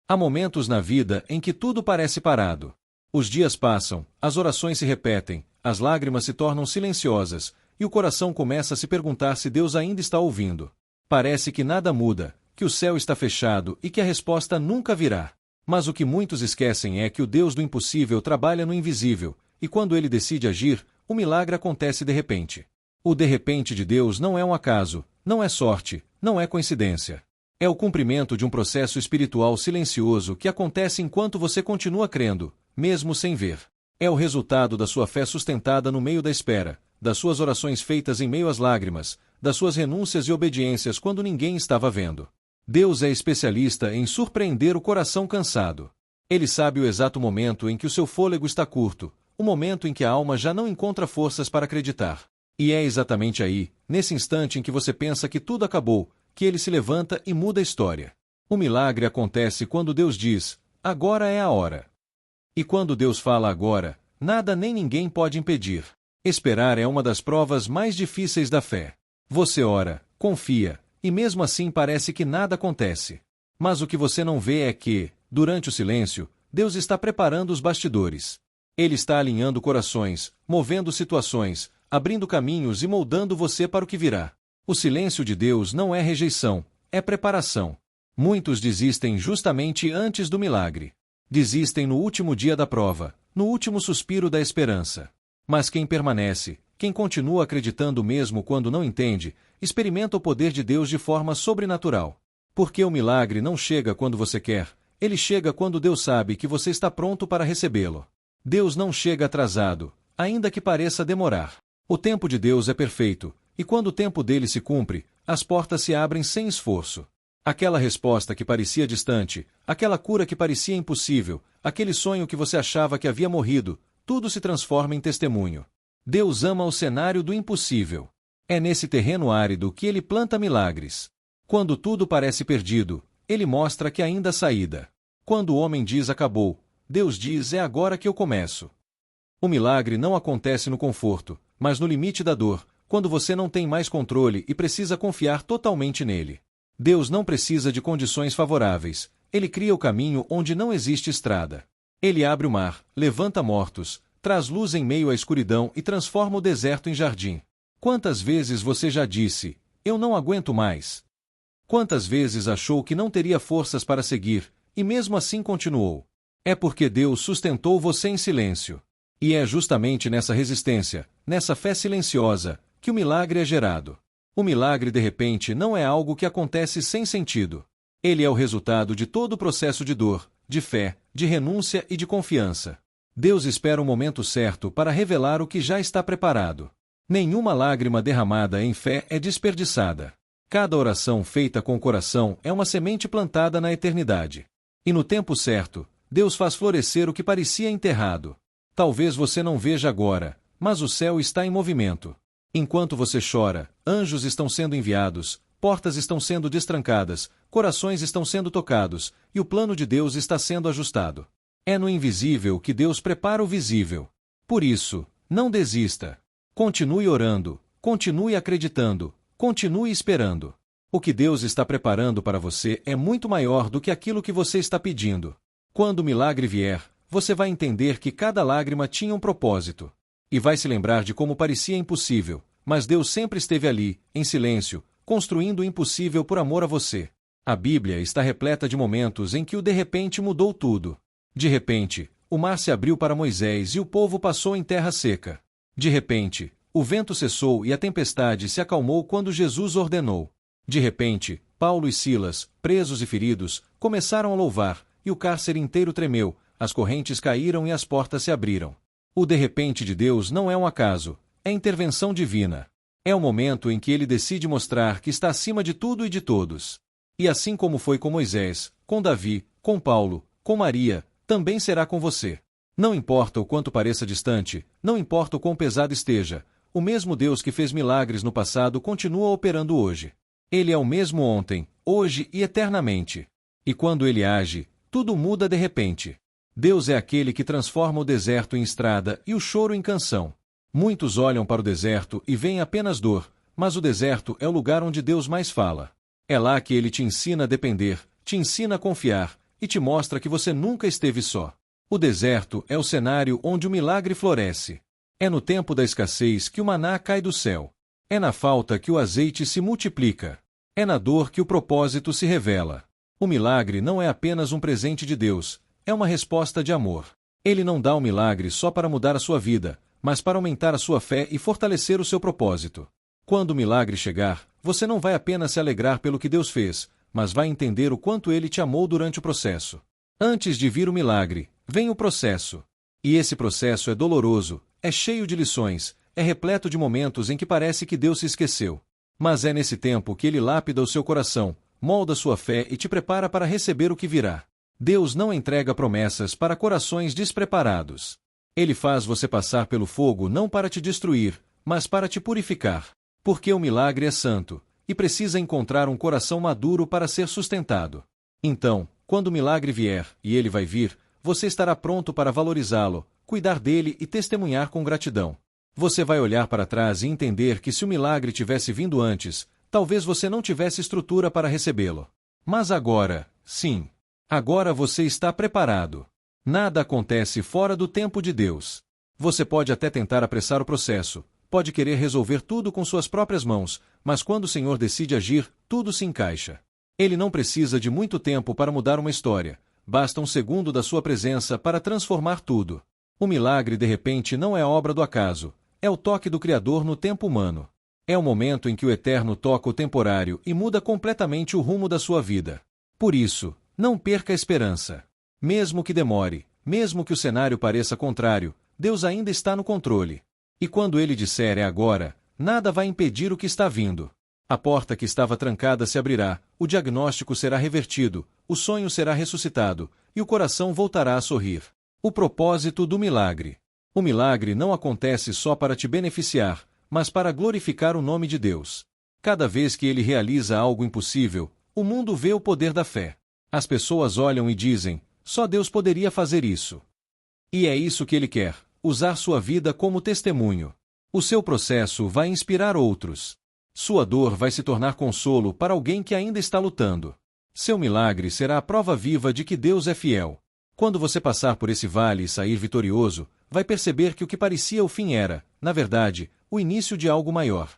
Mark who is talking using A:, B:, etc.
A: Há momentos na vida em que tudo parece parado. Os dias passam, as orações se repetem, as lágrimas se tornam silenciosas, e o coração começa a se perguntar se Deus ainda está ouvindo. Parece que nada muda, que o céu está fechado e que a resposta nunca virá. Mas o que muitos esquecem é que o Deus do impossível trabalha no invisível, e quando ele decide agir, o milagre acontece de repente. O de repente de Deus não é um acaso, não é sorte, não é coincidência. É o cumprimento de um processo espiritual silencioso que acontece enquanto você continua crendo, mesmo sem ver. É o resultado da sua fé sustentada no meio da espera, das suas orações feitas em meio às lágrimas, das suas renúncias e obediências quando ninguém estava vendo. Deus é especialista em surpreender o coração cansado. Ele sabe o exato momento em que o seu fôlego está curto, o momento em que a alma já não encontra forças para acreditar. E é exatamente aí, nesse instante em que você pensa que tudo acabou, que ele se levanta e muda a história. O milagre acontece quando Deus diz, agora é a hora. E quando Deus fala agora, nada nem ninguém pode impedir. Esperar é uma das provas mais difíceis da fé. Você ora, confia, e mesmo assim parece que nada acontece. Mas o que você não vê é que, durante o silêncio, Deus está preparando os bastidores. Ele está alinhando corações, movendo situações, abrindo caminhos e moldando você para o que virá. O silêncio de Deus não é rejeição, é preparação. Muitos desistem justamente antes do milagre. Desistem no último dia da prova, no último suspiro da esperança. Mas quem permanece, quem continua acreditando mesmo quando não entende, experimenta o poder de Deus de forma sobrenatural. Porque o milagre não chega quando você quer, ele chega quando Deus sabe que você está pronto para recebê-lo. Deus não chega atrasado, ainda que pareça demorar. O tempo de Deus é perfeito, e quando o tempo dele se cumpre, as portas se abrem sem esforço. Aquela resposta que parecia distante, aquela cura que parecia impossível, aquele sonho que você achava que havia morrido, tudo se transforma em testemunho. Deus ama o cenário do impossível. É nesse terreno árido que ele planta milagres. Quando tudo parece perdido, ele mostra que ainda há saída. Quando o homem diz acabou, Deus diz é agora que eu começo. O milagre não acontece no conforto, mas no limite da dor, quando você não tem mais controle e precisa confiar totalmente nele. Deus não precisa de condições favoráveis, ele cria o caminho onde não existe estrada. Ele abre o mar, levanta mortos, traz luz em meio à escuridão e transforma o deserto em jardim. Quantas vezes você já disse, eu não aguento mais? Quantas vezes achou que não teria forças para seguir, e mesmo assim continuou? É porque Deus sustentou você em silêncio. E é justamente nessa resistência, nessa fé silenciosa, que o milagre é gerado. O milagre de repente não é algo que acontece sem sentido. Ele é o resultado de todo o processo de dor, de fé, de renúncia e de confiança. Deus espera o momento certo para revelar o que já está preparado. Nenhuma lágrima derramada em fé é desperdiçada. Cada oração feita com o coração é uma semente plantada na eternidade. E no tempo certo, Deus faz florescer o que parecia enterrado. Talvez você não veja agora, mas o céu está em movimento. Enquanto você chora, anjos estão sendo enviados, portas estão sendo destrancadas, corações estão sendo tocados, e o plano de Deus está sendo ajustado. É no invisível que Deus prepara o visível. Por isso, não desista. Continue orando, continue acreditando, continue esperando. O que Deus está preparando para você é muito maior do que aquilo que você está pedindo. Quando o milagre vier, você vai entender que cada lágrima tinha um propósito. E vai se lembrar de como parecia impossível, mas Deus sempre esteve ali, em silêncio, construindo o impossível por amor a você. A Bíblia está repleta de momentos em que o de repente mudou tudo. De repente, o mar se abriu para Moisés e o povo passou em terra seca. De repente, o vento cessou e a tempestade se acalmou quando Jesus ordenou. De repente, Paulo e Silas, presos e feridos, começaram a louvar, e o cárcere inteiro tremeu, as correntes caíram e as portas se abriram. O de repente de Deus não é um acaso, é intervenção divina. É o momento em que ele decide mostrar que está acima de tudo e de todos. E assim como foi com Moisés, com Davi, com Paulo, com Maria, também será com você. Não importa o quanto pareça distante, não importa o quão pesado esteja, o mesmo Deus que fez milagres no passado continua operando hoje. Ele é o mesmo ontem, hoje e eternamente. E quando ele age, tudo muda de repente. Deus é aquele que transforma o deserto em estrada e o choro em canção. Muitos olham para o deserto e veem apenas dor, mas o deserto é o lugar onde Deus mais fala. É lá que ele te ensina a depender, te ensina a confiar, e te mostra que você nunca esteve só. O deserto é o cenário onde o milagre floresce. É no tempo da escassez que o maná cai do céu. É na falta que o azeite se multiplica. É na dor que o propósito se revela. O milagre não é apenas um presente de Deus, é uma resposta de amor. Ele não dá o milagre só para mudar a sua vida, mas para aumentar a sua fé e fortalecer o seu propósito. Quando o milagre chegar, você não vai apenas se alegrar pelo que Deus fez, mas vai entender o quanto Ele te amou durante o processo. Antes de vir o milagre, vem o processo. E esse processo é doloroso, é cheio de lições, é repleto de momentos em que parece que Deus se esqueceu. Mas é nesse tempo que Ele lapida o seu coração, molda sua fé e te prepara para receber o que virá. Deus não entrega promessas para corações despreparados. Ele faz você passar pelo fogo não para te destruir, mas para te purificar. Porque o milagre é santo, e precisa encontrar um coração maduro para ser sustentado. Então, quando o milagre vier, e ele vai vir, você estará pronto para valorizá-lo, cuidar dele e testemunhar com gratidão. Você vai olhar para trás e entender que se o milagre tivesse vindo antes, talvez você não tivesse estrutura para recebê-lo. Mas agora, sim. Agora você está preparado. Nada acontece fora do tempo de Deus. Você pode até tentar apressar o processo, pode querer resolver tudo com suas próprias mãos, mas quando o Senhor decide agir, tudo se encaixa. Ele não precisa de muito tempo para mudar uma história, basta um segundo da sua presença para transformar tudo. O milagre de repente não é obra do acaso, é o toque do Criador no tempo humano. É o momento em que o Eterno toca o temporário e muda completamente o rumo da sua vida. Por isso, não perca a esperança. Mesmo que demore, mesmo que o cenário pareça contrário, Deus ainda está no controle. E quando Ele disser é agora, nada vai impedir o que está vindo. A porta que estava trancada se abrirá, o diagnóstico será revertido, o sonho será ressuscitado, e o coração voltará a sorrir. O propósito do milagre. O milagre não acontece só para te beneficiar, mas para glorificar o nome de Deus. Cada vez que Ele realiza algo impossível, o mundo vê o poder da fé. As pessoas olham e dizem, só Deus poderia fazer isso. E é isso que Ele quer, usar sua vida como testemunho. O seu processo vai inspirar outros. Sua dor vai se tornar consolo para alguém que ainda está lutando. Seu milagre será a prova viva de que Deus é fiel. Quando você passar por esse vale e sair vitorioso, vai perceber que o que parecia o fim era, na verdade, o início de algo maior.